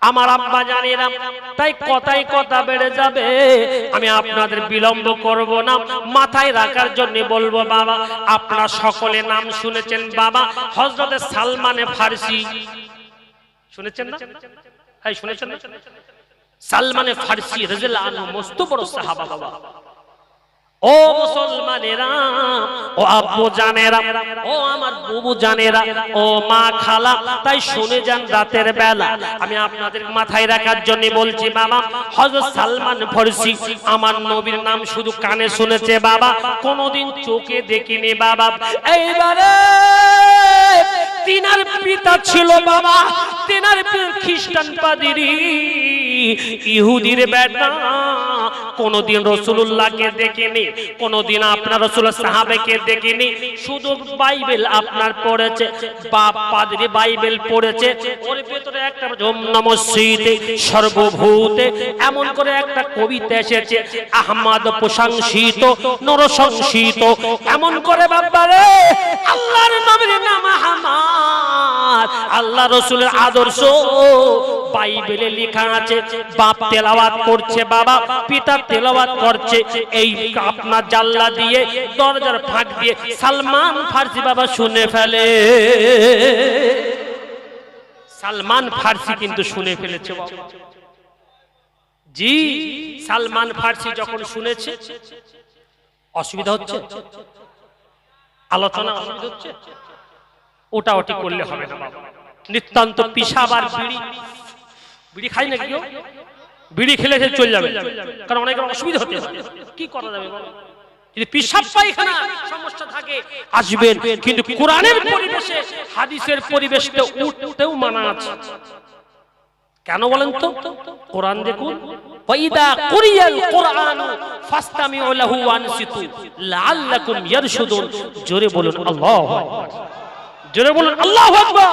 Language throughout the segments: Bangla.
আমার আব্বা জানেরা, তাই কথাই কথা বেড়ে যাবে, আমি আপনাদের বিলম্ব করব না, মাথায় রাখার জন্য বলবো বাবা, আপনারা সকলে নাম শুনেছেন বাবা হযরত সালমান ফারসি, শুনেছেন না? এই শুনেছেন না? সালমান ফারসি রাদিয়াল্লাহু আনহু মস্ত বড় সাহাবা বাবা। ও মুসলমানেরা, ও আব্বু জানেরা, ও আমার বুবু জানেরা, ও মা খালা, তাই শুনে যান রাতের বেলা আমি আপনাদের মাথায় রাখার জন্য বলছি বাবা, হযরত সালমান ফারসি আমার নবীর নাম শুধু কানে শুনেছে বাবা, কোনোদিন চোখে দেখিনি বাবা। এইবারে তিনার পিতা ছিল বাবা, তিনার খ্রিস্টান পাদ্রী, ইহুদির বেটা, কোনদিন রাসূলুল্লাহকে দেখেনি, কোনদিন আপনার রাসূলের সাহাবাকে দেখেনি, শুধু বাইবেল আপনার পড়েছে, বাপ পাদ্রী বাইবেল পড়েছে, ওর ভিতরে একটা ওম নমঃ শিতে সর্বভূতে এমন করে একটা কবিতা এসেছে, আহমদ প্রশংসিত নরসংসিত, এমন করে বাবারে আল্লাহর নবীর নাম আহমদ, আল্লাহ রাসূলের আদর্শ বাইবেলে লেখা আছে। বাপ তেলাওয়াত করছে বাবা, পিতা তেলাওয়াত করছে, এই আপনার জানলা দিয়ে দরজার ফাঁক দিয়ে সালমান ফারসি বাবা শুনে ফেলে। সালমান ফারসি কিন্তু শুনে ফেলেছে বাবা। জি, সালমান ফারসি যখন শুনেছে অসুবিধা হচ্ছে, আলোচনা অসুবিধা হচ্ছে, ওটা ওটি করলে হবে না বাবা। নিতান্ত পিসাব আর বিড়ি খাই না কেউ, বিড়ি খেলে চলে যাবে, কারণ অনেকের অসুবিধা হতে পারে, কি করা যাবে বলো? যদি পিসাব পায়খানা সমস্যা থাকে আসবেন, কিন্তু কোরআনের পরিবেশে হাদিসের পরিবেশে উঠতেও মানা আছে। কেন বলেন তো? কোরআন দেখুন, ওয়াইদা কুরিয়াল কুরআনু ফাসতামিউ লাহু ওয়ানসিতু লাআল্লাকুম ইয়ারশুদুন। জোরে বলুন আল্লাহু আকবার, জোরে বলুন আল্লাহু আকবার।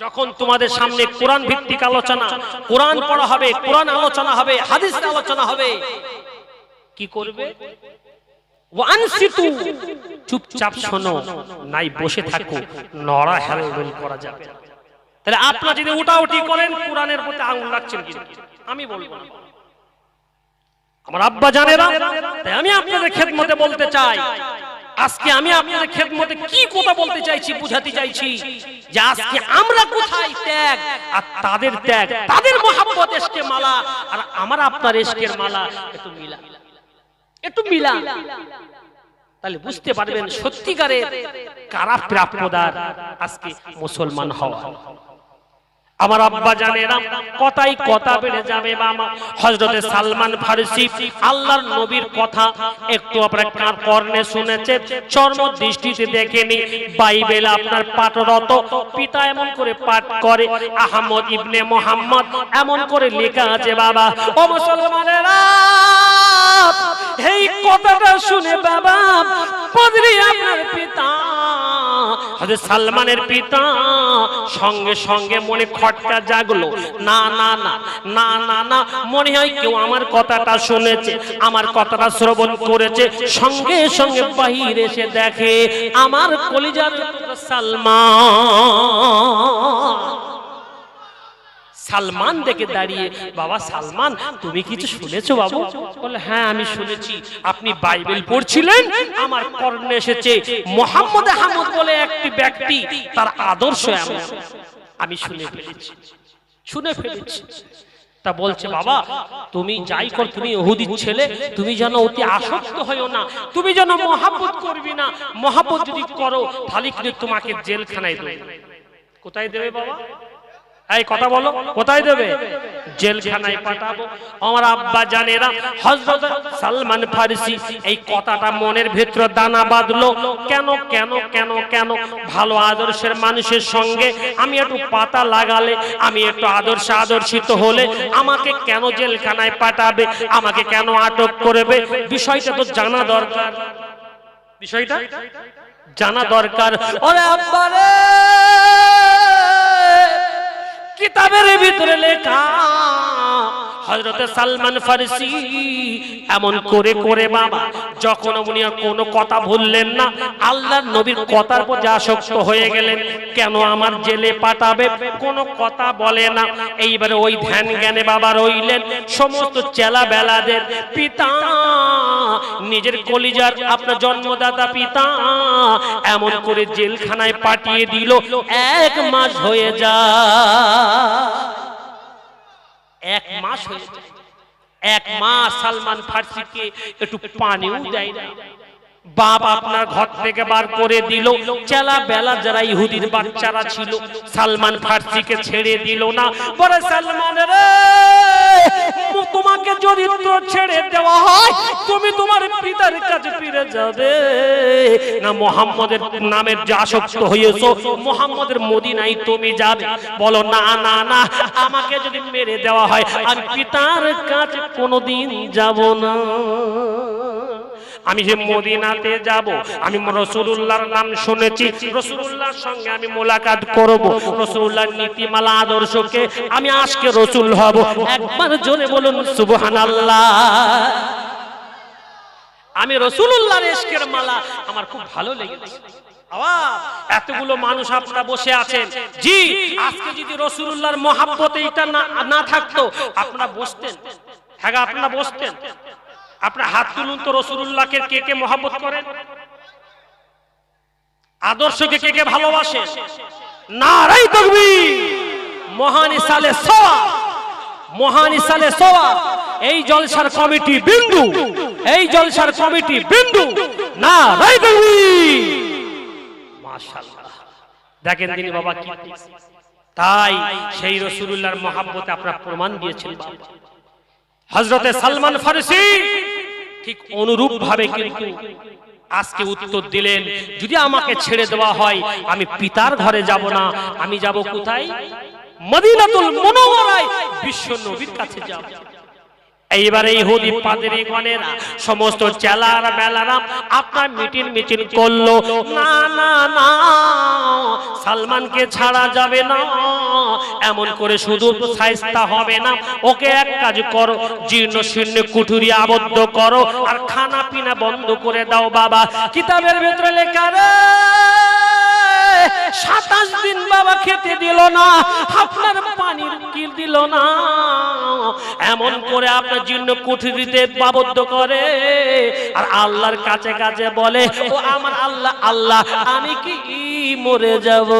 যখন তোমাদের সামনে কোরআন ভিত্তিক আলোচনা, কোরআন পড়া হবে, কোরআন আলোচনা হবে, হাদিস আলোচনা হবে, কি করবে? ওয়ানসিতু, চুপচাপ শোনো, নাই বসে থাকো, নড়া হেলদোল করা যাবে। তাহলে আপনারা যদি উঠাউঠি করেন কোরআনের প্রতি আঙুল রাখছেন কি? আমি বলবো না। আমার আব্বা জানেরা, তাই আমি আপনাদের খেদমতে বলতে চাই, আজকে আমি আপনাদের খেদমতে কি কথা বলতে চাইছি, বুঝাতে চাইছি যে আজকে আমরা কোথায় ত্যাগ আর তাদের ত্যাগ, তাদের মহব্বত এশকে মালা আর আমার আপনার এশকের মালা একটু মিলা, একটু মিলা, তাহলে বুঝতে পারবেন সত্যিকারের কারা প্রাপ্যদার আজকে মুসলমান হওয়া। আমার আব্বা জানেরা, কথাই কথা বেড়ে যাবে বাবা। হযরতে সালমান ফারসি আল্লাহর নবীর কথা একটু আপনার কর্ণে শুনেছে, চর্ম দৃষ্টিতে দেখেনি। বাইবেল আপনার পাঠরত, পিতা এমন করে পাঠ করে, আহমদ ইবনে মুহাম্মদ এমন করে লেখা আছে বাবা। ও মুসলমানেরা, এই কথাটা শুনে বাবা, পাদ্রী আপনার পিতা হযরত সালমানের পিতা সঙ্গে সঙ্গে মনে খটকা জাগলো, না না না না না না, মনে হয় কেউ আমার কথাটা শুনেছে, আমার কথাটা শ্রবণ করেছে। সঙ্গে সঙ্গে বাহিরে এসে দেখে আমার কলিজার সালমান। সালমান দেখে দাঁড়িয়ে, বাবা সালমান তুমি কিছু শুনেছো বাবু? বলে হ্যাঁ আমি শুনেছি, আপনি বাইবেল পড়ছিলেন, আমার কর্ণে এসেছে মুহাম্মদ আহমদ বলে একটি ব্যক্তি, তার আদর্শ এমন, আমি শুনে ফেলেছি, শুনে ফেলেছি। তা বলছে বাবা তুমি যাই কর, তুমি ইহুদির ছেলে, তুমি যেন অতি আসক্ত হইও না, তুমি যেন মহব্বত করবি না, মহব্বত যদি করো তাহলে কিন্তু তোমাকে জেলখানায় দেবে। কোথায় দেবে বাবা? এই কথা বলো, কোথায় দেবে? জেলখানায় পাঠাবো। আমার আব্বা জানেরা, হযরত সালমান ফারসি এই কথাটা মনের ভিতরে দানা বাঁধলো। কেন কেন কেন কেন? ভালো আদর্শের মানুষের সঙ্গে আমি একটু পাতা লাগালে, আমি একটু আদর্শিত হলে আমাকে কেন জেলখানায় পাঠাবে, আমাকে কেন আটক করবে? বিষয়টা তো জানা দরকার, বিষয়টা জানা দরকার। ওরে আব্বা রে, কিতাবের ভিতরে লেখা হযরত সালমান ফারসি এমন করে করে বাবা যখন উনি আর কোনো কথা বললেন না, আল্লাহর নবীর কথার প্রতি আসক্ত হয়ে গেলেন। কেন আমার জেলে পাঠাবে, কোনো কথা বলে না। এইবারে ওই ধ্যান জ্ঞানে বাবা রইলেন। সমস্ত চেলা বেলাদের পিতা, নিজের কলিজার আপনার জন্মদাতা পিতা এমন করে জেলখানায় পাঠিয়ে দিল। 1 মাস হয়ে যায়, 1 মাস হয়ে যায়। 1 মাস সালমান ফার্সিকে একটু পানিও দেয় না। বাপ আপনার ঘর থেকে বার করে দিল। চেলা বেলা যারা ইহুদির বাচ্চারা ছিল সালমান ফার্সিকে ছেড়ে দিল না। বলে সালমান রে, তোমাকে যদি ছেড়ে দেওয়া হয় তুমি তোমার পিতার কাছে ফিরে যাবে না মুহাম্মদের নামের যে আসক্ত হয়েছো মুহাম্মদের মদিনায় তুমি যাবে? বলো না না না, আমাকে যদি মেরে দেওয়া হয় আমি পিতার কাছে কোনোদিন যাব না। আমি যে মদিনাতে যাব, আমি রাসূলুল্লাহর নাম শুনেছি, রাসূলুল্লাহর সঙ্গে আমি মোলাকাত করব, রাসূলুল্লাহর নীতিমালা আদর্শকে আমি আজকে রাসূল হব। একবার জোরে বলুন সুবহানাল্লাহ। আমি রাসূলুল্লাহর ইশকের মালা আমার খুব ভালো লেগেছে। এতগুলো মানুষ আপনারা বসে আছেন, জি আজকে যদি রাসূলুল্লাহর মহব্বতে এটা না থাকতো আপনারা বসতেন? হ্যাঁ আপনারা বসতেন? আপনার হাত তুলুন তো, রাসূলুল্লাহকে কে কে মহব্বত করেন? আদর্শকে কে কে ভালোবাসেন? নারায়ে তাকবীর। মহান ইসালে সওয়াব, মহান ইসালে সওয়াব। এই জলসার কমিটি বিন্দু, এই জলসার কমিটি বিন্দু। নারায়ে তাকবীর। মাশাআল্লাহ, দেখেন তিনি বাবা কি। তাই সেই রাসূলুল্লাহর মহব্বতে আপনারা প্রমাণ দিয়েছেন। হযরতে সালমান ফারসি ঠিক অনুরূপ ভাবে কিন্তু আজকে উত্তর দিলেন, যদি আমাকে ছেড়ে দেওয়া হয় আমি পিতার ঘরে যাব না, আমি যাব কোথায়? মদিনাতুল মুনাওয়ারায়, বিশ্ব নবীর কাছে যাব। এইবারে ইহুদি পাদ্রীগণেরা সমস্ত চেলার বেলারা আপনার মিটিং মিছিল করলো। না না না, সালমানকে ছাড়া যাবে না, এমন করে শুধু শায়েস্তা হবে না, ওকে এক কাজ করো, জীর্ণ শীর্ণ কুঠুরি আবদ্ধ করো আর খানা পিনা বন্ধ করে দাও। বাবা কিতাবের ভেতরে লেখা রে 27 দিন বাবা খেতে দিল না, আপনার পানির কি দিল না, এমন করে আপনার জীর্ণ কুঠুরিতে আবদ্ধ করে আর আল্লাহর কাছে কাছে বলে, ও আমার আল্লাহ, আল্লাহ আমি কি মরে যাব?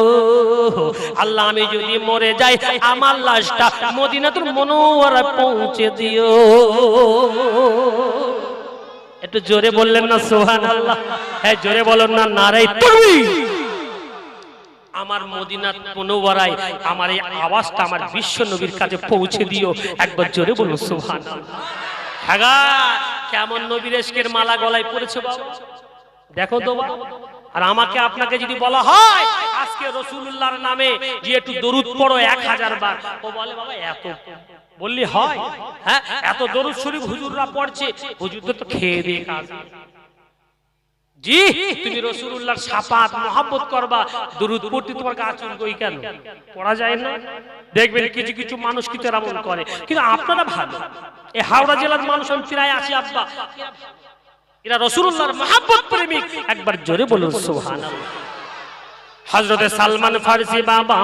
আল্লাহ আমি যদি মরে যাই আমার লাশটা মদিনাতুল মুনাওয়ারায় পৌঁছে দিও। একটু জোরে বললেন না সুবহানাল্লাহ? হ্যাঁ জোরে বলুন না নারায়ে তাকবীর। আমার মদিনাত মুনাওয়ারায় আমার এই আওয়াজটা আমার বিশ্ব নবীর কাছে পৌঁছে দিও। একবার জোরে বলুন সুবহানাল্লাহ। হ্যাঁ কেমন নবীর ইশকের মালা গলায় পড়েছে বাবা, দেখো তো বাবা। আর আমাকে আপনাকে যদি বলা হয় আজকে রাসূলুল্লাহর নামে যে একটু দরুদ পড়ো 1000 বার, ও বলে বাবা এত বললি হয়? হ্যাঁ এত দরুদ শরীফ হুজুররা পড়ছে, হুজুরদের তো খেয়ে দিয়ে কাজ। জি তুমি রাসূলুল্লাহর শাফাত মহব্বত করবা, দরুদ পড়তে তোমার গা চুলকই কেন? পড়া যায় না? দেখবেন কিছু কিছু মানুষ কি তেমন করে, কিন্তু আপনারা ভালো। এই হাওড়া জেলার মানুষ আমি প্রায় আছি আব্বা, এরা রাসূলুল্লাহর মহব্বত প্রেমিক। একবার জোরে বলুন সুবহানাল্লাহ। হযরতে সালমান ফারসি বাবা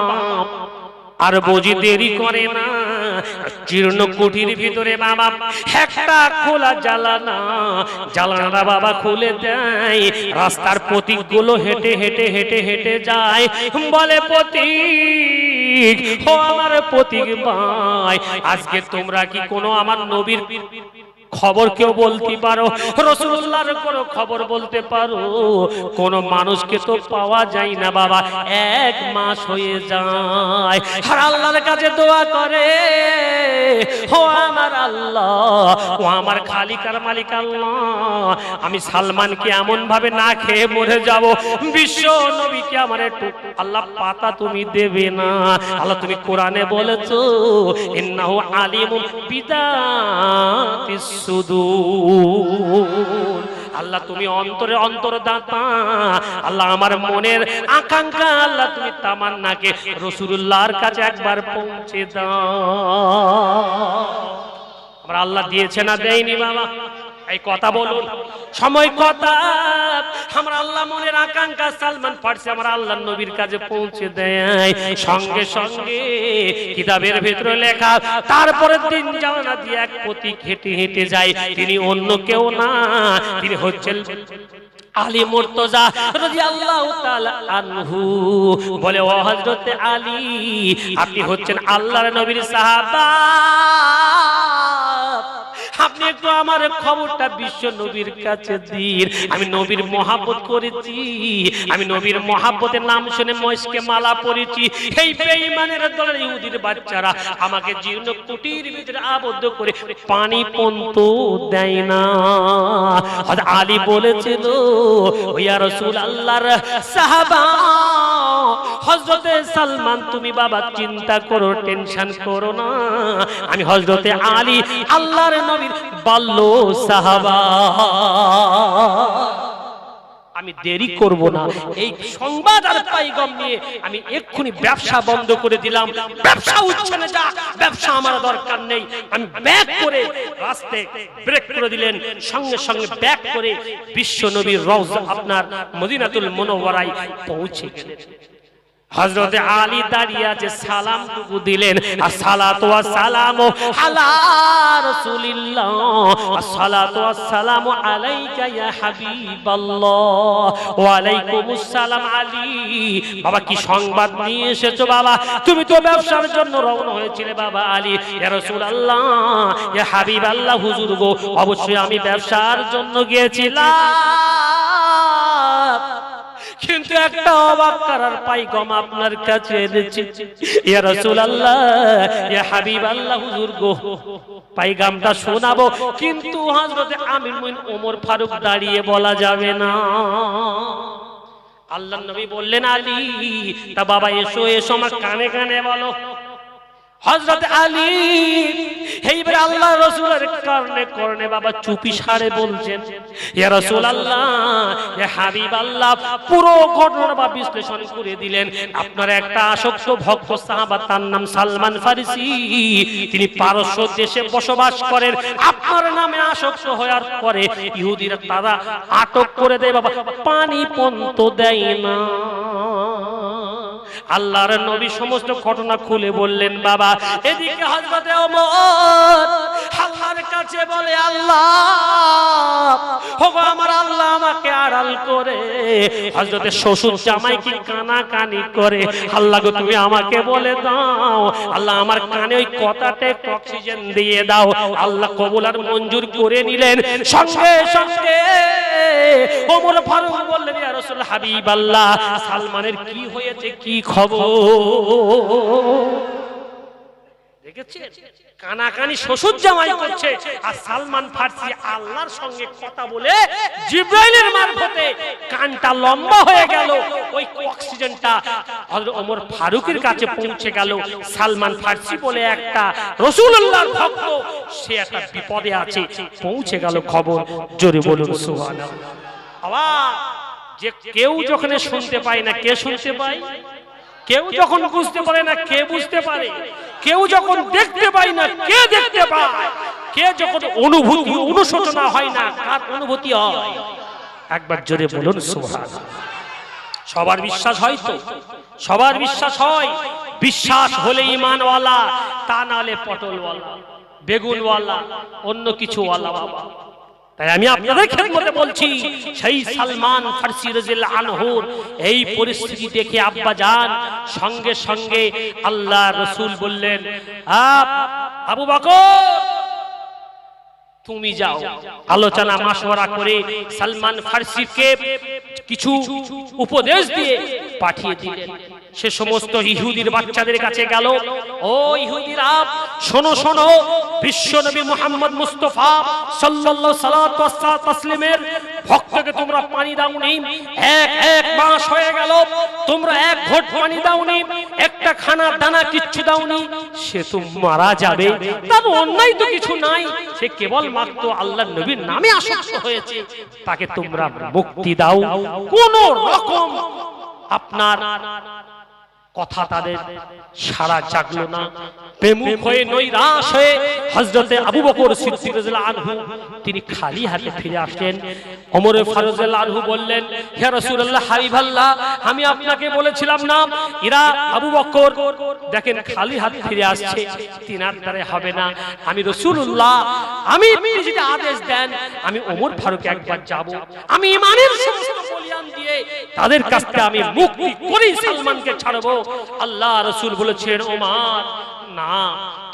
আর বুঝি দেরি করে না, জীর্ণ কুঠির ভিতরে বাবা একটা খোলা জানালা, জানালা বাবা খুলে দেয়। রাস্তার পথিকগুলো হেঁটে হেঁটে হেঁটে হেঁটে যায়, বলে পথিক, ও আমার পথিক ভাই, আজকে তোমরা কি কোনো আমার নবীর খবর কেউ বলতে পারো? রাসূলুল্লাহর কোনো খবর বলতে পারো? কোন মানুষকে তো পাওয়া যায় না বাবা, 1 মাস হয়ে যায়। আর আল্লাহর কাছে দোয়া করে, ও আমার আল্লাহ, ও আমার খালিকার মালিক আল্লাহ, আমি সালমানকে এমন ভাবে না খেয়ে মরে যাব, বিশ্ব নবীকে আমার একটু আল্লাহ পাতা তুমি দেবে না। আল্লাহ তুমি কোরআনে বলেছো, ইন্নাহু আলিমুন বিদাতিস সুদূর। আল্লাহ তুমি অন্তরে অন্তর্দাতা, আল্লাহ আমার মনের আকাঙ্ক্ষা আল্লাহ তুমি তামান্নাকে রাসূলুল্লাহর কাছে একবার পৌঁছে দাও। আমরা আল্লাহ দিয়েছে না দেয়নি বাবা? এই কথা বলুন, সময় কথা। আমরা আল্লাহ মনের আকাঙ্ক্ষা সালমান ফার্সি আমার আল্লাহ নবীর কাছে পৌঁছে দেয়, সঙ্গে সঙ্গে কিতাবের ভিতরে লেখা, তারপরের দিন জানা দিয়ে এক পথিক হেঁটে হেঁটে যায়, তিনি অন্য কেউ না, তিনি হচ্ছেন আলী মুর্তজা রাদিয়াল্লাহু তাআলা আনহু। বলে, ও হযরত আলী, আপনি হচ্ছেন আল্লাহর নবীর সাহাবা, আপনি একটু আমার খবরটা বিশ্ব নবীর কাছে দিন। আমি নবীর মহব্বত করেছি, আমি নবীর মহব্বতের নাম শুনে মস্কে মালা পরেছি। এই বেঈমানের দলের ইহুদির বাচ্চারা আমাকে জীর্ণ কুটির ভিতরে আবদ্ধ করে পানি পন্ত দেয় না। হযরত আলী বলেছিল, ইয়া রাসূলুল্লাহর সাহাবা হযরতে সালমান, তুমি বাবা চিন্তা করো, টেনশন করো না, আমি হযরতে আলী আল্লাহর নবীর বাল্য সাহাবা, আমি দেরি করব না। এই সংবাদ আর পাইগাম নিয়ে আমি এক্ষুনি ব্যবসা বন্ধ করে দিলাম। ব্যবসা উচ্ছনে যা, ব্যবসা আমার দরকার নেই। আমি ব্যাক করে রাস্তায় ব্রেক করে দিলেন, সঙ্গে সঙ্গে ব্যাক করে বিশ্ব নবীর রওজা আপনার মদিনাতুল মুনাওয়ারায় পৌঁছে গেলেন। হযরত আলী দাঁড়িয়ে আছে, সালাম টুকু দিলেন, আসসালাতু ওয়াসসালামু আলা রাসূলিল্লাহ, আসসালাতু ওয়াসসালামু আলাইকা ইয়া হাবিবাল্লাহ, ওয়া আলাইকুমুস সালাম আলী। বাবা কি সংবাদ নিয়ে এসেছো বাবা? তুমি তো ব্যবসার জন্য রওনা হয়েছিলে বাবা আলী। ইয়া রাসূলুল্লাহ, ইয়া হাবিবাল্লাহ, হুজুর গো, অবশ্যই আমি ব্যবসার জন্য গিয়েছিলাম, কিন্তু একটা অবাক করার পাইগাম আপনার কাছে এনেছি। ইয়া রাসূলুল্লাহ, ইয়া হাবিবাল্লাহ, হুজুর গো, পাইগামটা শোনাবো, কিন্তু হযরত আমির মুমিন ওমর ফারুক দাঁড়িয়ে বলা যাবে না। আল্লাহর নবী বললেন, আলী, তা বাবা এসো এসো, আমার কানে কানে বলো। হযরত আলী এইবার আল্লাহ রাসূলের কারণে করনে বাবা চুপি সারে বলছেন, ইয়া রাসূলুল্লাহ, ইয়া হাবিবাল্লাহ, পুরো ঘটনা বা বিশ্লেষণ করে দিলেন। আপনার একটা আসক্ত ভক্ত সাহাবা, তার নাম সালমান ফারসি, তিনি পারস্য দেশে বসবাস করেন। আপনার নামে আসক্ত হওয়ার পরে ইহুদিরা তারা আটক করে দেয় বাবা, পানি পন্ত দেয় না। আল্লাহর নবী সমস্ত ঘটনা খুলে বললেন বাবা। এদিকে হযরতে ওমর আল্লাহর কাছে বলে, আল্লাহ, ওগো আমার আল্লাহ, আমাকে আড়াল করে হযরতে শ্বশুর জামাই কি কানাকানি করে, আল্লাহ গো তুমি আমাকে বলে দাও, আল্লাহ আমার কানে ওই কথাতে অক্সিজেন দিয়ে দাও। আল্লাহ কবুল আর মঞ্জুর করে নিলেন। সঙ্গে সঙ্গে ওমর ফারুক বললেন, ইয়া রাসূল হাবিবাল্লাহ, সালমানের কি হয়েছে, কি খবর? দেখেছেন, কানাকানি শ্বশুর জামাই করছে, আর সালমান ফারসি আল্লাহর সঙ্গে কথা বলে জিবরাইলের মারফতে কানটা লম্বা হয়ে গেল, ওই অক্সিজেনটা হযরত ওমর ফারুকের কাছে পৌঁছে গেল। সালমান ফারসি বলে একটা রাসূলুল্লাহর ভক্ত, সে একটা বিপদে আছে, পৌঁছে গেল খবর। জোরে বলুন সুবহানাল্লাহ। আওয়াজ যে কেউ যখন শুনতে পায় না, কে শুনতে পায়? কেউ যখন বুঝতে পারে না, কে বুঝতে পারে? কেউ যখন দেখতে পায় না, কে দেখতে পায়? কে যখন অনুভূতি অনুশোচনা হয় না, কার অনুভূতি হয়? একবার জোরে বলুন সুবহানাল্লাহ। সবার বিশ্বাস হয় তো? সবার বিশ্বাস হয়। বিশ্বাস হলে ঈমানওয়ালা, তা না হলে পটলওয়ালা, বেগুনওয়ালা, অন্য কিছুওয়ালা বাবা। তাই আমি আপনাদের খেদমতে বলছি, সেই সালমান ফারসি রাদিয়াল্লাহু আনহুর এই পরিস্থিতি দেখে আব্বা জান সঙ্গে সঙ্গে আল্লাহ রাসূল বললেন, আবু বকর তুমি যাও। আলোচনা মাশওয়ারা করে সালমান ফারসিকে কিছু উপদেশ দিয়ে পাঠিয়ে দিলেন। সে সমস্ত ইহুদির বাচ্চাদের কাছে গেল, ও ইহুদিরা শোনো শোনো, বিশ্বনবী মুহাম্মদ মুস্তাফা সাল্লাল্লাহু সাল্লাতু ওয়াস তাসলিমের ভক্তকে তোমরা পানি দাওনি, এক মাস হয়ে গেল তোমরা এক ঘট পানি দাওনি, একটা খানার দানা কিচ্ছু দাওনি, সে তো মারা যাবে। তার অন্যায় তো কিছু নাই, সে কেবল মাত্র আল্লাহর নবীর নামে আসক্ত হয়েছে, তাকে তোমরা মুক্তি দাও। কোন রকম আপনার কথা তাদের সারা জাগলো না, বেমুখ হয়ে নৈরাশ হয়ে হযরতে আবু বকর সিদ্দিক রাদিয়াল্লাহু আনহু তিনি খালি হাতে ফিরে আসলেন। ওমর ফারুক রাদিয়াল্লাহু আনহু বললেন, হে রাসূলুল্লাহ হাবিবাল্লাহ, আমি আপনাকে বলেছিলাম না এরা আবু বকর দেখেন খালি হাতে ফিরে আসছে, তিনার দ্বারা হবে না। আমি রাসূলুল্লাহ, আমি যদি আদেশ দেন আমি ওমর ফারুক একবার যাব, আমি ঈমানের সমস্ত বলিয়ান দিয়ে তাদের কাছ থেকে আমি মুক্তি করে সালমানকে ছাড়বো। আল্লাহ রাসূল বলেছেন, ওমর না,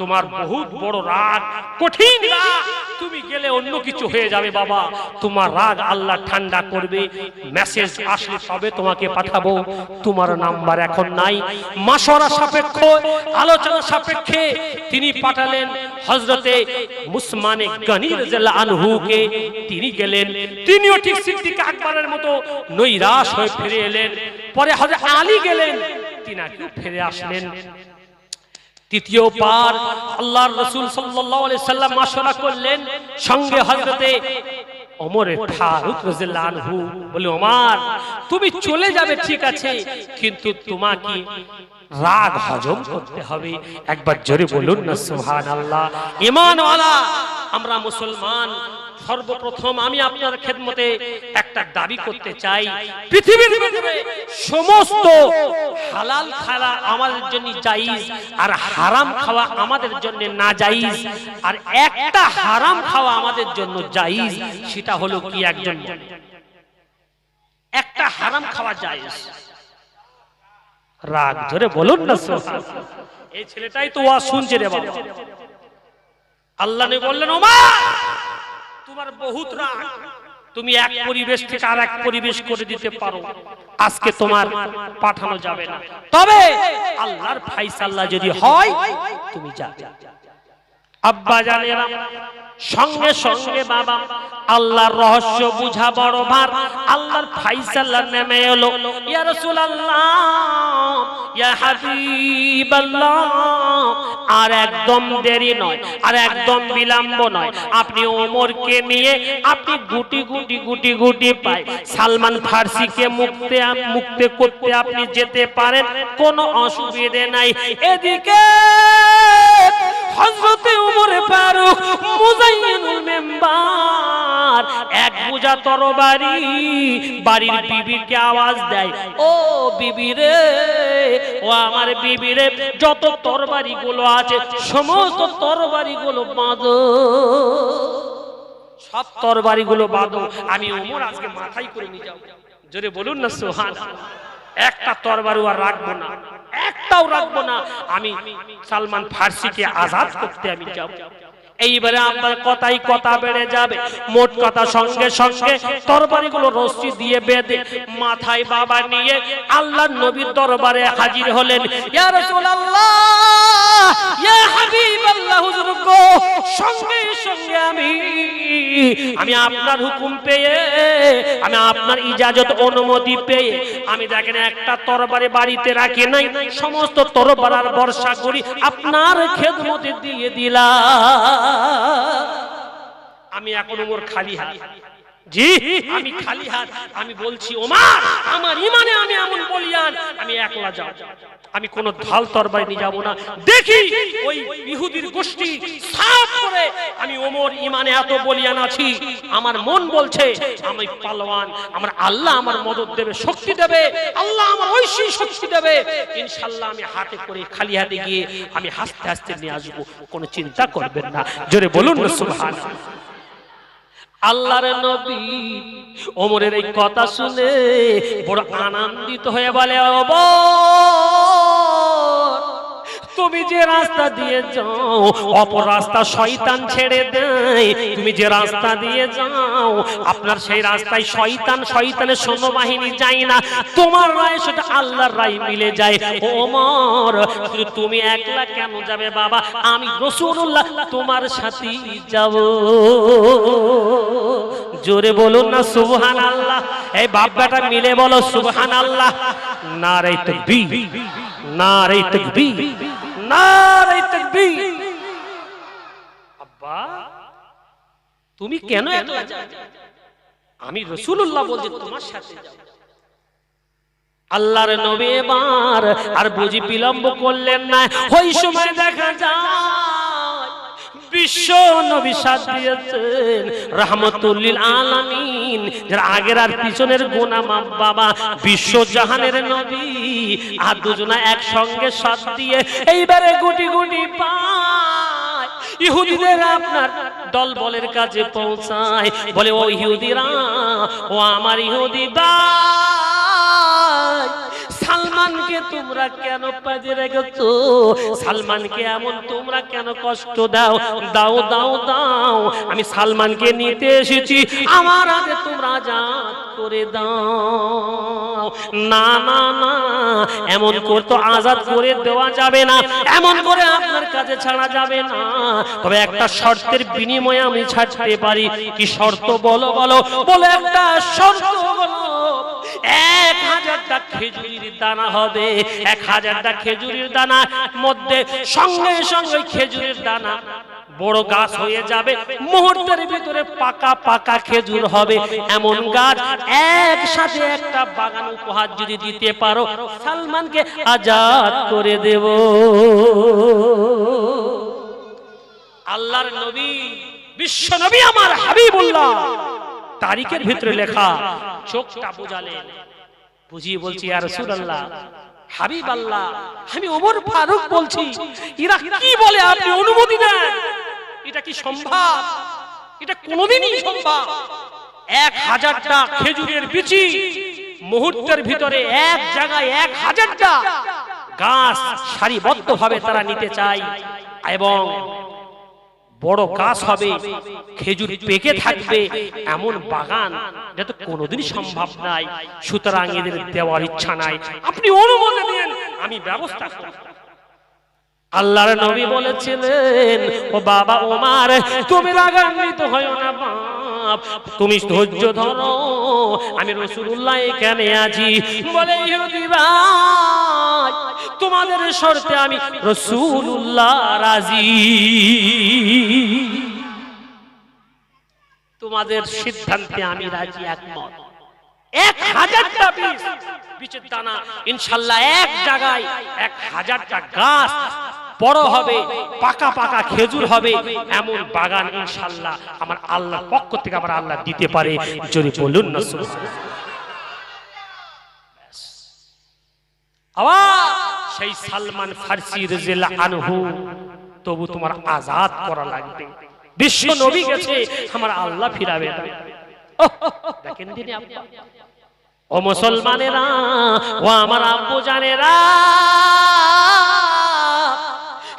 তোমার বহুত বড় রাগ, কঠিন রাগ, তুমি গেলে অন্য কিছু হয়ে যাবে বাবা, তোমার রাগ আল্লাহ ঠান্ডা করবে, মেসেজ আসলে তবে তোমাকে পাঠাবো, তোমার নাম্বার এখন নাই। মাশওয়ারা সাপেক্ষ আলোচনা সাপেক্ষে তিনি পাঠালেন হযরতে উসমানে গনি রাদিয়াল্লাহু আনহুকে। তিনি গেলেন, তিনিও ঠিক সিদ্দিক আকবরের মতো নৈরাশ হয়ে ফিরে এলেন। পরে হযরত আলী গেলেন, তিনিও ফিরে আসলেন। তৃতীয় বার আল্লাহর রাসূল সাল্লাল্লাহু আলাইহি সাল্লাম মাশওয়ারা করলেন, সঙ্গে হযরতে ওমর ফারুক রাদিয়াল্লাহু আনহু বলে, ওমর তুমি চলে যাবে ঠিক আছে, কিন্তু তোমাকে রাগ হজম করতে হবে। একবার জোরে বলুন না সুবহানাল্লাহ। ঈমানওয়ালা আমরা মুসলমান, সর্বপ্রথম আমি আপনার খেদমতে একটা দাবি করতে চাই, পৃথিবীর ভিতরে সমস্ত হালাল খাওয়া আমাদের জন্য জায়েজ, আর হারাম খাওয়া আমাদের জন্য না জায়েজ। আর একটা হারাম খাওয়া আমাদের জন্য জায়েজ, সেটা হলো কি, একজন একটা হারাম খাওয়া জায়েজ। রাগ ধরে বলুন না সুবহানাল্লাহ। এই ছেলেটাই তো ওয়াজ শুনছে রে বাবা। আল্লাহ নবী বললেন, ওমর তোমার বহুত রাগ, তুমি এক পরিবেশ থেকে আর এক পরিবেশ করে দিতে পারো, আজকে তোমার পাঠানো যাবে না, তবে আল্লাহর ফায়সালা যদি হয় তুমি যাবে। আব্বা জানেরা সঙ্গে সঙ্গে বাবা আল্লাহর রহস্য বুঝা বড় ভার, আল্লাহর ফায়সালা নেমে এলো। ইয়া রাসূলুল্লাহ, ইয়া হাবিবাল্লাহ, আর একদম দেরি নয়, আর একদম বিলম্ব নয়, আপনি ওমরকে নিয়ে আপনি গুটি গুটি গুটি গুটি পায় সালমান ফার্সিকে মুক্ত করতে আপনি যেতে পারেন, কোনো অসুবিধে নাই। এদিকে হযরতে ওমর ফারুক মুজাইনুল মেম্বার এক বোঝা তরবারি বাড়ির বিবিকে আওয়াজ দেয়, ও বিবি রে, ও আমার বিবি রে, যত তরবারি গুলো আছে সমস্ত তরবারি গুলো বাঁধো, সব তরবারি গুলো বাঁধো, আমি ওমর আজকে মাথায় করে নিয়ে যাব। জোরে বলুন না সুবহানাল্লাহ। একটা তরবারি আর রাখবো না, একটাও রাখবো না, আমি সালমান ফার্সিকে আজাদ করতে আমি যাব। এইবারে আমার কথাই কথা বেড়ে যাবে। মোট কথা সঙ্গে সঙ্গে তরবারিগুলো রশি দিয়ে বেঁধে মাথায় বাবা নিয়ে আল্লাহর নবীর দরবারে হাজির হলেন। ইয়া রাসূলুল্লাহ, ইয়া হাবিবাল্লাহ, হুজুর গো, সঙ্গে সঙ্গে আমি আপনার হুকুম পেয়ে, আমি আপনার ইজাজত অনুমতি পেয়ে আমি দেখেন একটা তরবারি বাড়িতে রাখি নাই, সমস্ত তরবারার বর্ষা করি আপনার খেদমতে দিয়ে দিলাম। আমি এখন ওমর খালি হাত, জি আমি খালি হাত। আমি বলছি ওমর, আমার ঈমানে আমি এমন বলিয়ান, আমি একলা যাব, আমি কোন ঢাল তরবারি নিয়ে যাব না। দেখি ওই ইহুদির গোষ্ঠী সাফ করে আমি ওমর ঈমানে এত বলিয়ান আছি, আমার মন বলছে আমি পালোয়ান, আমার আল্লাহ আমার মদদ দেবে, শক্তি দেবে, আল্লাহ আমার ঐশী শক্তি দেবে, ইনশাআল্লাহ আমি হাতে করে খালি হাতে গিয়ে আমি হাসতে হাসতে নিয়ে আসবো, কোনো চিন্তা করবেন না। জোরে বলুন না সুবহানাল্লাহ। আল্লাহর নবী ওমরের এই কথা শুনে বড় আনন্দিত হয়ে বলে, তুমি যে রাস্তা দিয়ে যাও অপর রাস্তা শয়তান ছেড়ে দেয়, তুমি যে রাস্তা দিয়ে যাও আপনার সেই রাস্তায় শয়তানের সৈন্যবাহিনী যায় না, তোমার রায় সেটা আল্লাহর রায় মিলে যায়। ওমর শুধু তুমি একলা কেন যাবে বাবা, আমি রাসূলুল্লাহ তোমার সাথেই যাব। জোরে বলুন না সুবহানাল্লাহ। এই বাপ বেটা মিলে বলো সুবহানাল্লাহ। নারে তাকবীর, নারে তাকবীর, নারে তাকবীর। আব্বা তুমি কেন একলা যাবে, আমি রাসূলুল্লাহ বলছি তোমার সাথে যাব। আল্লাহর নবী এবার আর বুঝি বিলম্ব করলেন না। ওই সময় দেখা যায় বিশ্ব নবী সাথ দিয়েছেন রাহমাতুল লিল আলামিন, যারা আগের আর পিছনের গুনাহ মাফ বাবা বিশ্ব জাহানের নবী আর দুজনা একসঙ্গে সাথ দিয়ে এইবারে গুটি গুটি পায় ইহুদিদের আপনার দল বলের কাছে পৌঁছায়। বলে ও ইহুদিরা, ও আমার ইহুদি ভাই, সালমানকে তোমরা কেন পাজে রেখেছো? সালমানকে এমন তোমরা কেন কষ্ট দাও? দাও দাও দাও, আমি সালমানকে নিতে এসেছি, আমার আগে তোমরা আজাদ করে দাও। না না না, এমন করে তো আজাদ করে দেওয়া যাবে না, এমন করে আপনার কাছে ছাড়া যাবে না। তবে একটা শর্তের বিনিময়ে আমি ছাড়তে পারি। কি শর্ত বলো বলো? বলে একটা শর্ত বলো, 1000টা খেজুরির দানা হবে। 1000টা খেজুরির দানা মধ্যে সঙ্গে সঙ্গে খেজুরের দানা বড় গাছ হয়ে যাবে, মুহূর্তের ভিতরে পাকা পাকা খেজুর হবে। এমন গাছ একসাথে একটা বাগান উপহার যদি দিতে পারো, সালমানকে আজাদ করে দেব। আল্লাহর নবী, বিশ্ব নবী আমার হাবিবুল্লাহ, তারিখের ভিতরে লেখা, চোখটা বুঝালেন, বুঝিয়ে বলছি ইয়া রাসূলুল্লাহ, হাবিব আল্লাহ, আমি ওমর ফারুক বলছি, এরা কি বলে আপনি অনুমতি দেন? এটা কি সম্ভব? এটা কোনোদিনই সম্ভব? 1000টা খেজুরের বিচি মুহূর্তের ভিতরে এক জায়গায় 1000টা গাছ সারিবদ্ধভাবে তারা নিতে চায় এবং বড় গাছ হবে, খেজুর পেকে থাকবে, এমন বাগান এটা তো কোনোদিনই সম্ভব নাই। সুতরাং এদের দেওয়ার ইচ্ছা নাই, আপনি অনুমতি দেন, আমি ব্যবস্থা করব। আল্লাহর নবী বলেছিলেন, ও বাবা ওমর, তুমি রাগান্বিত হয়ো না বাপ, তুমি ধৈর্য ধরো, আমি রাসূলুল্লাহ এখানে আছি। বলে ইহুদি ভাই, তোমাদের শর্তে আমি রাসূলুল্লাহ রাজি, তোমাদের সিদ্ধান্তে আমি রাজি, একমত। 1000টা বীজের দানা ইনশাআল্লাহ এক জায়গায় 1000টা গাছ বড় হবে, পাকা পাকা খেজুর হবে, এমন বাগান ইনশাআল্লাহ আমার আল্লাহর পক্ষ থেকে আমার আল্লাহ দিতে পারে। যদি বলুন না সুবহানাল্লাহ। আবার সেই সালমান ফারসি রাদিয়াল্লাহু আনহু, তবু তোমার আজাদ করা লাগবে, বিশ্ব নবী গেছে, আমার আল্লাহ ফিরাবে না। দেখেন দিনে আপনি, ও মুসলমানেরা, ও আমার আব্বু জানেরা,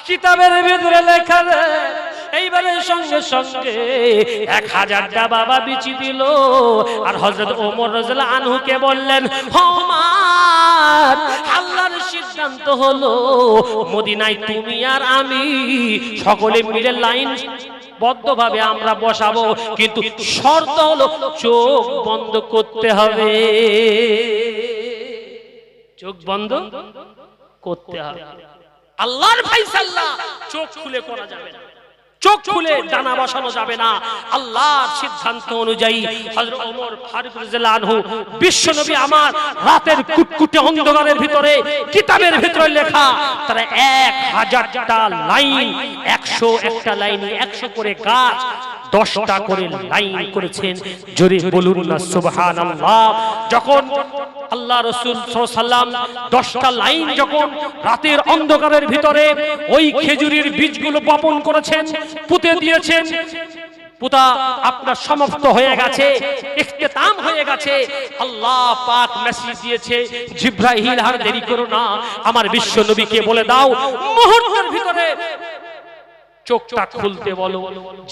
কিতাবের ভিতরে লেখা এইবারে সঙ্গে সঙ্গে 1000টা বাবা বিচি দিল। আর হযরত ওমর রাদিয়াল্লাহু আনহুকে বললেন, ওমর, আল্লাহর সিদ্ধান্ত হলো মদিনায় তুমি আর আমি সকলে মিলে লাইন বদ্ধভাবে আমরা বসাবো, কিন্তু শর্ত হলো চোখ বন্ধ করতে হবে, চোখ বন্ধ করতে হবে। আল্লাহর ফায়সালা চোখ খুলে করা যাবে না, চোখ খুলে দানা বসানো যাবে না। আল্লাহর সিদ্ধান্ত অনুযায়ী হযরত ওমর ফারুক রাদিয়াল্লাহু আনহু, বিশ্বনবী আমার রাতের কুটকুটে অন্ধকারের ভিতরে কিতাবের ভিতরে লেখা, তারা 1000টা লাইন, 101টা লাইনে 100 করে গাছ, 10টা করে লাইন করেছেন। জোরে বলুন না সুবহানাল্লাহ। যখন আল্লাহ রাসূল সাল্লাল্লাহু আলাইহি ওয়াসাল্লাম 10টা লাইন যখন রাতের অন্ধকারের ভিতরে ওই খেজুরের বীজগুলো বপন করেছেন, পুঁতে দিয়েছেন, পুতা আপনার সমাপ্ত হয়ে গেছে, ইখতিতাম হয়ে গেছে, আল্লাহ পাক মেসেজ দিয়েছে, জিবরাইল আর দেরি করো না, আমার বিশ্ব নবীকে বলে দাও মুহূর্তের ভিতরে চোখটা খুলতে বলো।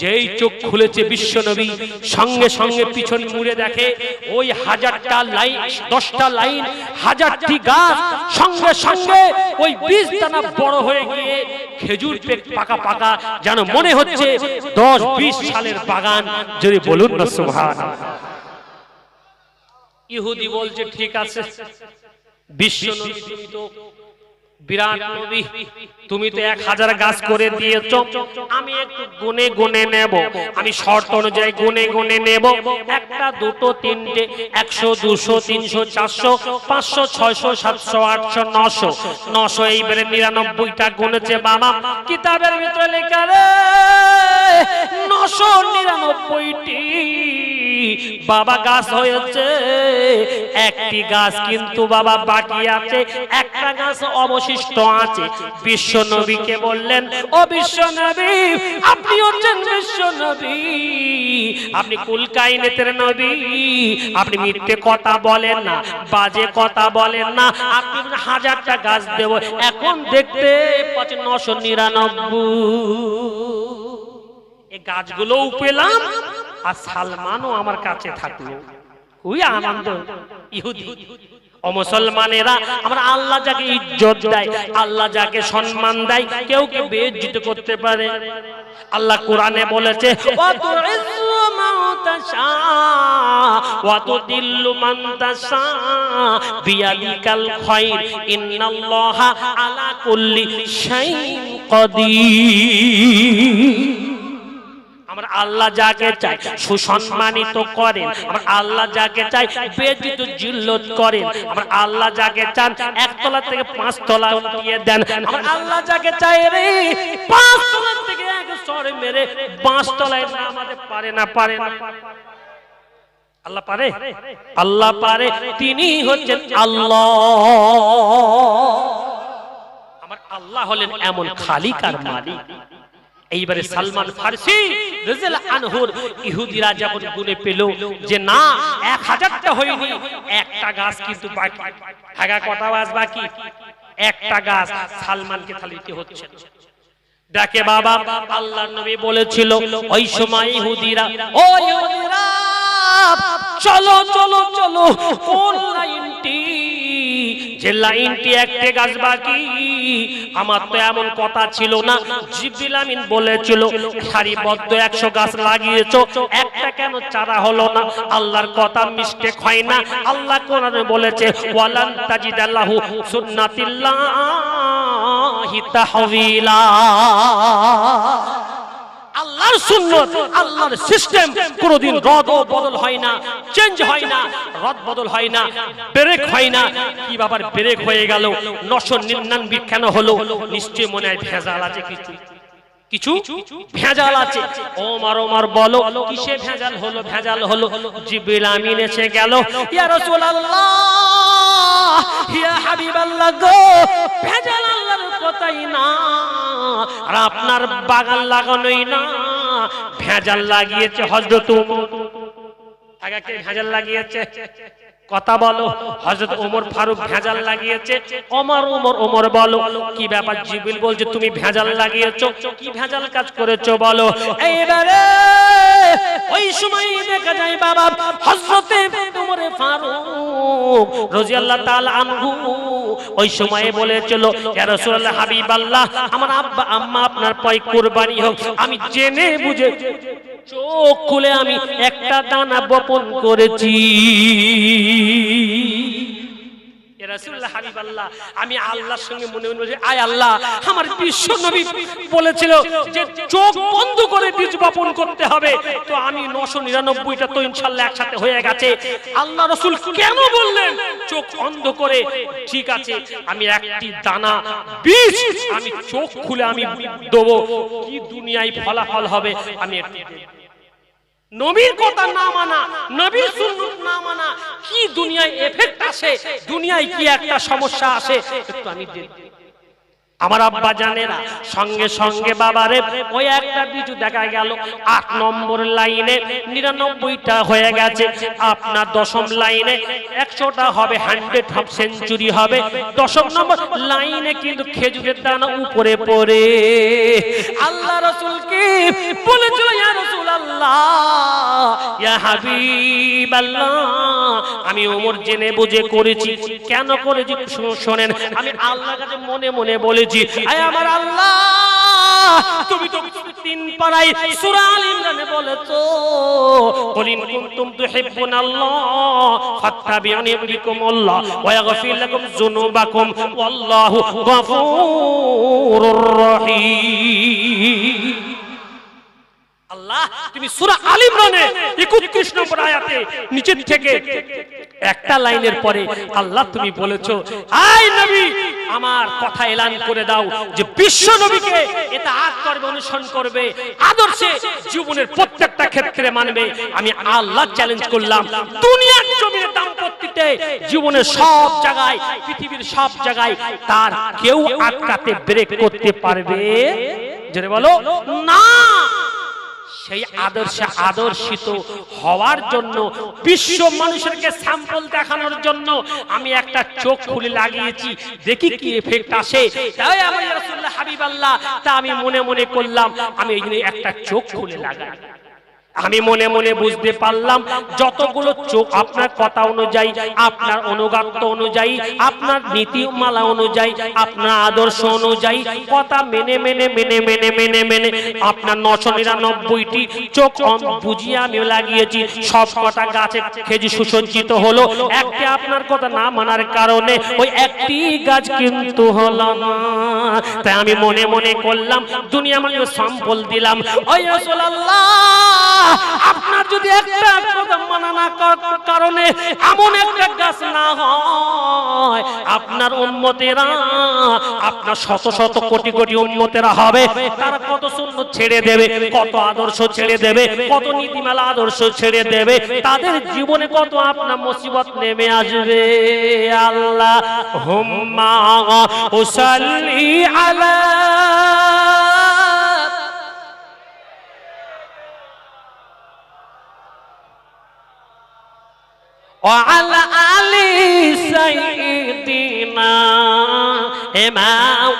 যেই চোখ খুলেছে বিশ্ব নবী, সঙ্গে সঙ্গে পিছন মুড়ে দেখে ওই 1000টা লাইন, 10টা লাইন, 1000টি গাছ সঙ্গে সঙ্গে ওই বীজ দানা বড় হয়ে গিয়ে খেজুর পাকা পাকা, যেন মনে হচ্ছে 10-20 সালের বাগান। যদি বলুন না সুবহানাল্লাহ। ইহুদি বলছে ঠিক আছে, বিশ্ব নবী তুমি তো বিরাট নবী, তুমি তো 1000 গাছ করে দিয়েছো, আমি একটু গুনে গুনে নেব, আমি শর্ত অনুযায়ী গুনে গুনে নেব, একটা দুটো তিনটে 100 200 300 400 500 600 700 800 900 900 এইবারে 99টা গুনেছে বাবা। কিতাবের ভিতরে লেখা রে 999টি বাবা গাছ হয়েছে, একটি গাছ কিন্তু বাবা বাকি আছে, একটা গাছ অবশিষ্ট আছে। বিশ্ব নবীকে বললেন, ও বিশ্ব নবী, আপনি হচ্ছেন বিশ্ব নবী, আপনি কুল কায়নাতের নবী, আপনি মিথ্যে কথা বলেন না, বাজে কথা বলেন না, আপনি 1000টা গাছ দেব। এখন দেখতে পাচ্ছেন 999 এই গাছগুলোও পেলাম, আর সালমানও আমার কাছে থাকলো। ওই আনন্দ। ইহুদি ও মুসলমানেরা, আমরা আল্লাহ যাকে ইজ্জত দেয়, আল্লাহ যাকে সম্মান দেয়, কেউ কে বেইজ্জত করতে পারে? আল্লাহ কোরআনে বলেছে, ওয়া তুইজ্জু মান তাশা ওয়া তুদিল্লু মান তাশা বিয়াদিকাল খায়র ইন্নাল্লাহা আলা কুল্লি শাইইন কাদির। আমরা আল্লাহ যাকে চাই সুসম্মানিত করেন, আমরা আল্লাহ যাকে চাই বেইজ্জত জিল্লত করেন, আমরা আল্লাহ যাকে চান 1 তলা থেকে 5 তলা উঠিয়ে দেন, আমরা আল্লাহ যাকে চাই রে 5 তলা থেকে 1 সরে মেরে 5 তলায় নামাতে পারে না, পারে না? আল্লাহ পারে? আল্লাহ পারে, তিনি হচ্ছেন আল্লাহ। আমার আল্লাহ হলেন এমন খালিক আর মালিক। এইবারে সালমান ফারসি রাদিয়াল্লাহু আনহুর ইহুদিরা যখন গুনে পেল যে না 1000টা হয়নি, একটা গাছ কিন্তু বাকি, আগা কটা গাছ বাকি? একটা গাছ। সালমানকে থালিতে হচ্ছে ডাকে বাবা। আল্লাহর নবী বলেছিল ওই সময় ইহুদিরা, ও ইহুদিরা চলো চলো চলো, কোন লাইনটি? যে লাইনটি একটা গাছ বাকি। আমার তো এমন কথা ছিল না, জিবরিল আমিন বলেছিল সারিবদ্ধ 100 গাছ লাগিয়েছো, একটা কেন চারা হলো না? আল্লাহর কথা মিস্টেক হয় না। আল্লাহ কোরআনে বলেছে, ওয়ালান তাজিদাল্লাহু সুন্নাতিল্লাহি তাহওয়িলা। আল্লাহর সুন্নাত, আল্লাহর সিস্টেম কোনদিন রদ বদল হয় না, চেঞ্জ হয় না, রদ বদল হয় না, ব্রেক হয় না। কি ব্যাপার ব্রেক হয়ে গেল? 999 কেন হলো? নিশ্চয় মনে হয় ভেজাল আছে, কিছু ভেজাল আছে। ওমর ওমর বলো কিসে ভেজাল হলো? ভেজাল হলো জিবরিল আমিন এসে গেল, ইয়া রাসূলুল্লাহ, ইয়া হাবিবাল্লাহ গো, ভেজাল আল্লাহর কথাই না, আর আপনার বাগান লাগানোই না, ভেজাল লাগিয়েছে হযরত ওমর। আগে কে ভেজাল লাগিয়েছে? কথা বলো। হযরত ওমর ফারুক ভেজাল লাগিয়েছে। ওমর ওমর ওমর বলো কি ব্যাপার? জিবরিল বলছে তুমি ভেজাল লাগিয়েছো, কি ভেজাল কাজ করেছো বলো। এইবারে ওই সময় দেখা যায় বাবা হযরত ওমর ফারুক রাদিয়াল্লাহু তাআলা আনহু ওই সময়ে বলেছিল, ইয়া রাসূলুল্লাহ হাবিবাল্লাহ, আমার আব্বা আম্মা আপনার পায়ে কুরবানি হোক, আমি জেনে বুঝে চোখ খুলে আমি একটা দানা বপন করেছি। ইয়া রাসূলুল্লাহ হাবিবাল্লাহ, আমি আল্লাহর সঙ্গে মনে মনে বলছি, আয় আল্লাহ, আমার বিশ্ব নবী বলেছিল যে চোখ বন্ধ করে বীজ বপন করতে হবে, তো আমি 999টা তো ইনশাআল্লাহ একসাথে হয়ে গেছে। আল্লাহ রাসূল কেন বললেন চোখ অন্ধ করে? ঠিক আছে, আমি একটি দানা বীজ আমি চোখ খুলে আমি দেব, কি দুনিয়ায় ফলাফল হবে আমি একটু। নবীর কথা না মানা, নবীর সুন্নাত না মানা, কি দুনিয়ায় এফেক্ট আসে, দুনিয়ায় কি একটা সমস্যা আসে একটু আমি দেখি। আমার আব্বা জানেরা সঙ্গে সঙ্গে বাবারে ওই একটা বিজু দেখা গেল 8 নম্বর লাইনে 99টা হয়ে গেছে, আপনার 10ম লাইনে 100টা হবে, 100 সেঞ্চুরি হবে। 10ম নম্বর লাইনে কিন্তু খেজুরের দানা উপরে পড়ে। আল্লাহ রাসূলকে বলেছিল, ইয়া রাসূলুল্লাহ, ইয়া হাবিবাল্লাহ, আমি ওমর জেনে বুঝে করেছি। কেন করেছি শোনেন, আমি আল্লাহর কাছে মনে মনে বলে, আয় আমার আল্লাহ, তুমি তো তিন পারায় সূরা আল ইমরানে বলেছো কুল ইন কুনতুম তুহিব্বুনাল্লাহ ফাত্তাবিউনি ইউহিব্বুকুমুল্লাহ ওয়া ইয়াগফির লাকুম যুনুবাকুম ওয়াল্লাহু গফুরুর রহিম। আল্লাহ তুমি সূরা আল ইমরানে 31 নম্বর আয়াতে নিচের থেকে একটা লাইনের পরে আল্লাহ তুমি বলেছো আয় নবী আমার কথা এলান করে দাও যে বিশ্ব নবীকে এটা আদ করবে, অনুসরণ করবে, আদর্শে জীবনের প্রত্যেকটা ক্ষেত্রে মানবে। আমি আল্লাহ চ্যালেঞ্জ করলাম দুনিয়ার জমিনে দাম্পত্যতে জীবনের সব জায়গায়, পৃথিবীর সব জায়গায় তার কেউ আটকাতে ব্রেক করতে পারবে? জোরে বলো না। সেই আদর্শে আদর্শিত হওয়ার জন্য বিশ্ব মানুষেরকে স্যাম্পল দেখানোর জন্য আমি একটা চোখ খুলে লাগিয়েছি, দেখি কি এফেক্ট আসে। তাই আমার রাসূলুল্লাহ হাবিবাল্লাহ তা আমি মনে মনে করলাম আমি এই জন্য একটা চোখ খুলে লাগাই। আমি মনে মনে বুঝতে পারলাম যতগুলো চোখ আপনার কথা অনুযায়ী, আপনার অনুগত অনুযায়ী, আপনার নীতিমালা অনুযায়ী, আপনার আদর্শ অনুযায়ী কথা মেনে মেনে মেনে মেনে মেনে মেনে আপনার 999টি চোখ বুঝিয়ে আমি লাগিয়েছি। সব কটা গাছে খেজি সুসজ্জিত হলো, একটা আপনার কথা না মানার কারণে ওই একটি গাছ কিন্তু হলো না। তাই আমি মনে মনে করলাম দুনিয়া মানে স্যাম্পল দিলাম, ও রাসূলুল্লাহ আপনার যদি একটা কথা মানা না করার কারণে এমন একটা গাছ না হয়, আপনার উম্মতেরা, আপনার শত শত কোটি কোটি উম্মতেরা হবে, তারা কত সুন্নাত ছেড়ে দেবে, কত আদর্শ ছেড়ে দেবে, কত নীতিমালা আদর্শ ছেড়ে দেবে, তাদের জীবনে কত আপনার মুসিবত নেমে আসবে। আল্লাহুম্মা উসাল্লি আলা وعلى آل سيدنا إمام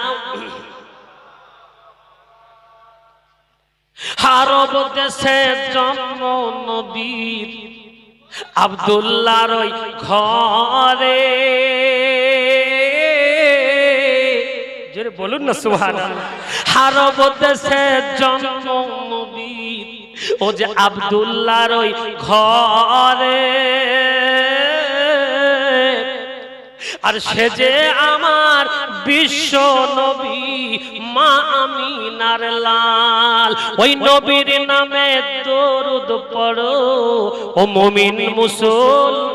আরব দেশে জন্ম নবীর আব্দুল্লাহর ওই ঘরে, জোরে বলুন না সুবহানাল্লাহ। আরব দেশে জন্ম নবীর ও যে আব্দুল্লাহর ওই ঘরে, আর সে যে আমার বিশ্ব নবী মা আমিনার লাল। ওই নবীর নামে দরুদ পড়ো ও মুমিন মুসলমান,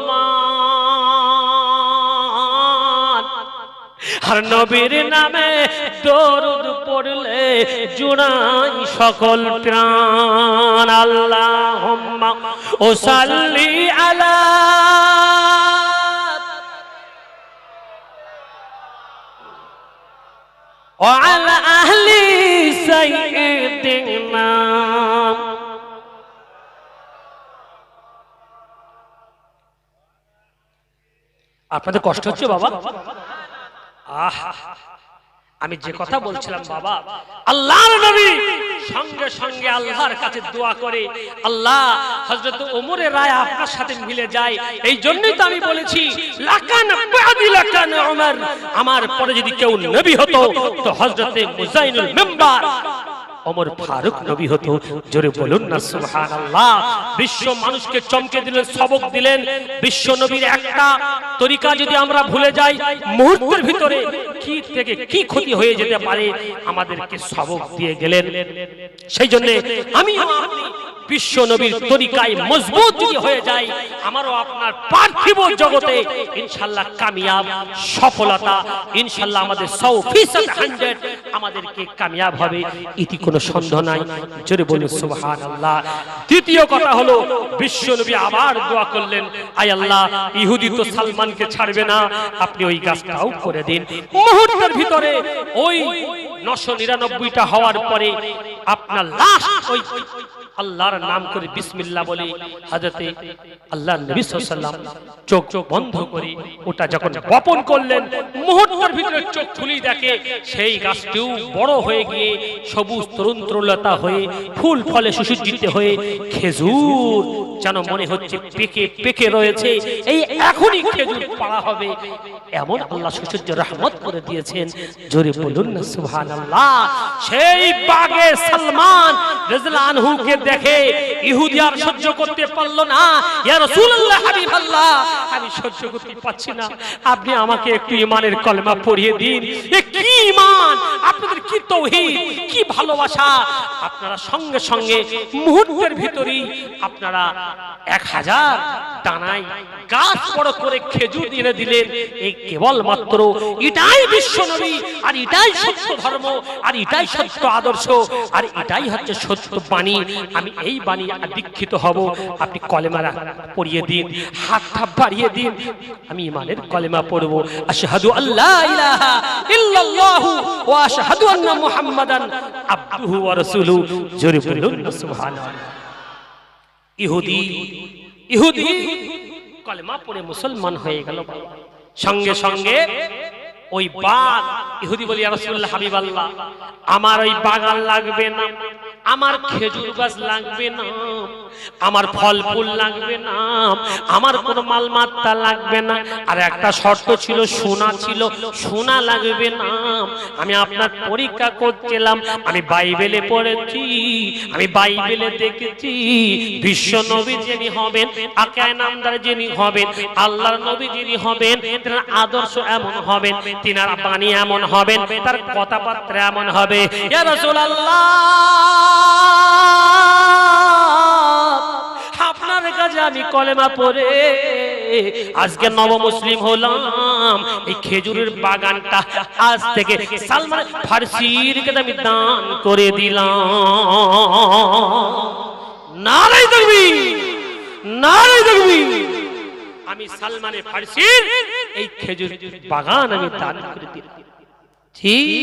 আর নবীর নামে দরুদ পড়লে জুড়াই সকল প্রাণ। আল্লাহুম্মা উসাল্লি আলা وعلى أهل سيدنا। আপনাদের কষ্ট হচ্ছে বাবা? আমি যে কথা বলছিলাম বাবা, আল্লাহর নবী সঙ্গে সঙ্গে আল্লাহর কাছে দোয়া করে, আল্লাহ হযরত ওমরের রায় আপনার সাথে মিলে যায়। এই জন্যই তো আমি বলেছি লাকান বাদি লাকান ওমর, আমার পরে যদি কেউ নবী হতো তো হযরত মুজাইনুল মিম্বার ওমর ফারুক নবী হতো। জোরে বলুন না সুবহানাল্লাহ। বিশ্ব মানুষকে চমকে দিলেন, সবক দিলেন। বিশ্ব নবীর একটা তরিকা যদি আমরা ভুলে যাই, মুহূর্তের ভিতরে কি থেকে কি ক্ষতি হয়ে যেতে পারে আমাদেরকে সবক দিয়ে গেলেন। সেই জন্য আমি বিশ্ব নবীর তরিকায় মজবুত যদি হয়ে যায়, আমারও আপনার পার্থিব জগতে ইনশাআল্লাহ কামিয়াব, সফলতা ইনশাআল্লাহ আমাদের 100% আমাদেরকে কামিয়াব হবে, এটি কোনো সন্দেহ নাই। জোরে বলুন সুবহানাল্লাহ। দ্বিতীয় কথা হলো বিশ্ব নবী আবার দোয়া করলেন, আয় আল্লাহ ইহুদি তো সালমানকে ছাড়বে না, আপনি ওই গাছটাও করে দিন। মুহূর্তের ভিতরে ওই 999টা হওয়ার পরে আপনার লাশ ওই আল্লাহর নাম করে বিসমিল্লাহ বলে হযরতে আল্লাহ নবী সাল্লাল্লাহু আলাইহি ওয়াসাল্লাম চোখ বন্ধ করে ওটা যখন বপন করলেন, মুহূর্তের ভিতরে চোখ খুলি দেখে সেই গাছটিও বড় হয়ে গিয়ে সবুজ তরুণ তরুলতা হয়ে ফুল ফলে সুসজ্জিত হয়ে খেজুর যেন মনে হচ্ছে পেকে পেকে রয়েছে, এই এখনই খেজুর পাড়া হবে, এমন আল্লাহ সুসজ্জ রহমত করে দিয়েছেন। জোরে বলুন না সুবহানাল্লাহ। সেই বাগে সালমান রাদিয়াল্লাহু আনহুকে দেখে ইহুদি আর সহ্য করতে পারল না। ইয়া রাসূলুল্লাহ, হাবিবাল্লাহ, আমি সহ্য করতে পারছি না, আপনি আমাকে একটু ঈমানের কলেমা পড়িয়ে দিন। এ কি ঈমান, আপনাদের কি তাওহীদ, কি ভালোবাসা! আপনারা সঙ্গে সঙ্গে মুহূর্তের ভিতরেই আপনারা 1000 দানায় গাছ বড় করে খেজুর এনে দিলেন। এই কেবলমাত্র এটাই বিশ্ব নবী, আর এটাই সত্য ধর্ম, আর এটাই সত্য আদর্শ, আর এটাই হচ্ছে সত্য বাণী। আমি এই বাণী দীক্ষিত হব, আপনি কলেমা পড়িয়ে দিন, হাতটা বাড়িয়ে দিন, আমি ঈমানের কলেমা পড়ব। আশহাদু আল্লা ইলাহা ইল্লাল্লাহু ওয়া আশহাদু আন্না মুহাম্মাদান আবদুহু ওয়া রাসূলুহু। জোরে বলুন সুবহানাল্লাহ। ইহুদি কলেমা পড়ে মুসলমান হয়ে গেল। সঙ্গে সঙ্গে ওই বাগ, ইহুদি বলি, ইয়া রাসূলুল্লাহ, হাবিবাল্লাহ, আমার ওই বাগান লাগবে না, আমার খেজুর গাছ লাগবে না, আমার ফল ফুল লাগবে না, আমার কোনো মালমাত্তা লাগবে না। আর একটা শর্ত ছিল, সোনা ছিল, সোনা লাগবে না। আমি আপনার পরীক্ষা করছিলাম, আমি বাইবেলে পড়েছি, আমি বাইবেলে দেখেছি, বিশ্ব নবী যিনি হবেন, আকায়ে নামদার যিনি হবেন, আল্লাহর নবী যিনি হবেন, তার আদর্শ এমন হবেন, তিনার বাণী এমন হবেন, তার কথাবার্তা এমন হবে। ইয়া রাসূলুল্লাহ, আপনার কাছে আমি কলেমা পড়ে আজকে নব মুসলিম হলাম। এই খেজুরের বাগানটা আজ থেকে সালমান ফারসির কাছে আমি দান করে দিলাম। নারে তাকবীর, নারে তাকবীর। আমি সালমান ফারসির এই খেজুর বাগান আমি দান করে দিলাম। ঠিক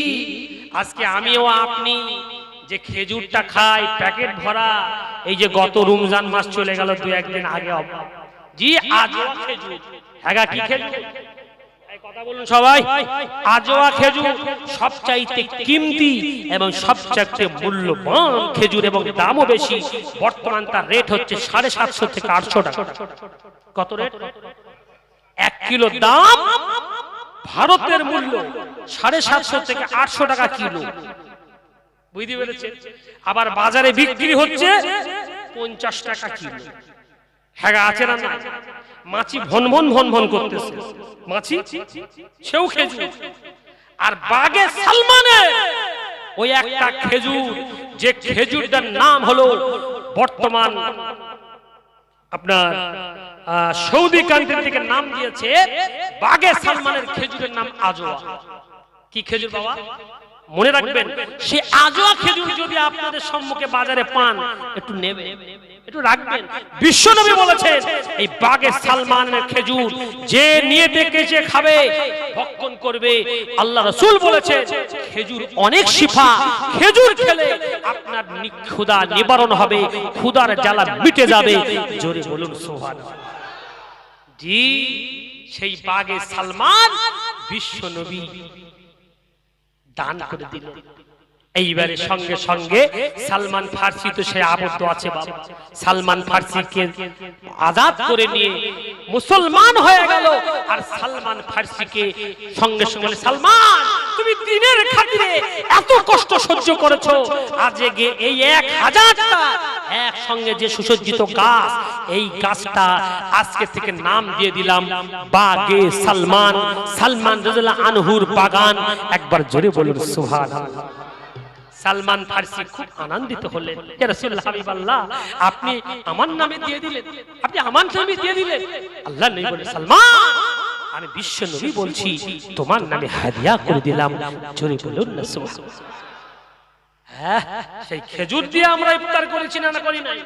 আজকে আমিও আপনি যে খেজুরটা খাই প্যাকেট ভরা, এই যে গত রমজান মাস চলে গেল 2-1 দিন আগে, জি আজওয়া খেজুর। হ্যাঁ, কি খেজুর? এই কথা বলুন সবাই। আজওয়া খেজুর সবচাইতে কিমতি এবং সবচাইতে মূল্যবান খেজুর, এবং দামও বেশি। বর্তমান তার রেট হচ্ছে 750 থেকে 800 টাকা। কত রেট? 1 কিলো দাম ভারতের মূল্য 750 থেকে 800 টাকা কিলো। বুঝতে পেরেছেন? আবার বাজারে বিক্রি হচ্ছে 50 টাকা কিলো। হ্যাঁ, আছে না? মাছি ভন ভন ভন ভন করতেছে, মাছি সেও খেজুর। আর বাগে সালমানে ওই একটা খেজুর, যে খেজুরটার নাম হলো বর্তমান আপনার সৌদি কান্ট্রি থেকে নাম দিয়েছে বাগে সালমানের খেজুরের নাম আজওয়া। কি খেজুর বাবা? মনে রাখবেন, সে আজওয়া খেজুর যদি আপনাদের সম্মুখে বাজারে পান, একটু নেবেন, একটু রাখবেন। বিশ্বনবী বলেছেন এই বাগে সালমানের খেজুর যে নিয়ে দেখেছে খাবে, ভক্ষণ করবে। আল্লাহ রাসূল বলেছেন খেজুর অনেক শিফা, খেজুর খেলে আপনার ক্ষুধা নিবারণ হবে, ক্ষুধার জ্বালা মিটে যাবে। জোরে বলুন সুবহানাল্লাহ। জি, সেই বাগে সালমান বিশ্বনবী দান করে দিল। এইবারে সঙ্গে সঙ্গে সালমান ফারসি তো সে আবদ্ধ আছে বাবা, সালমান ফারসিকে আজাদ করে নিয়ে মুসলমান হয়ে গেল। আর সালমান ফারসিকে সঙ্গে সঙ্গে, সালমান তুমি দিনের খাতিরে এত কষ্ট সহ্য করেছো, আজকে এই 1000টা একসঙ্গে যে সুসজ্জিত গাছ, এই গাছটা আজকে থেকে নাম দিয়ে দিলাম বাগে সালমান। সালমান রাদিয়াল্লাহু আনহুর বাগান। একবার জোরে বলুন সুবহানাল্লাহ। সালমান ফারসি খুব আনন্দিত হলেন, ইয়া রাসূলুল্লাহ, হাবিবাল্লাহ, আপনি আমার নামে দিয়ে দিলেন, আপনি আমার নামে দিয়ে দিলেন। আল্লাহ নবী বলে, সালমান আমি বিশ্ব নবী বলছি, তোমার নামে হাদিয়া করে দিলাম। জোরে বলুন না সুবহানাল্লাহ। হ্যাঁ, সেই খেজুর দিয়ে আমরা ইফতার করেছি না করি নাই?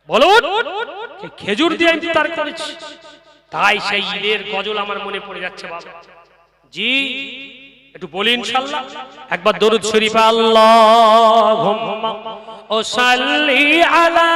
বলুন, সেই খেজুর দিয়ে ইফতার করেছি। তাই সেই ঈদের গজল আমার মনে পড়ে যাচ্ছে বাবা। জি, একটু বলি ইনশাআল্লাহ। একবার দরুদ শরীফ, আল্লাহুম্মা ও সাল্লি আলা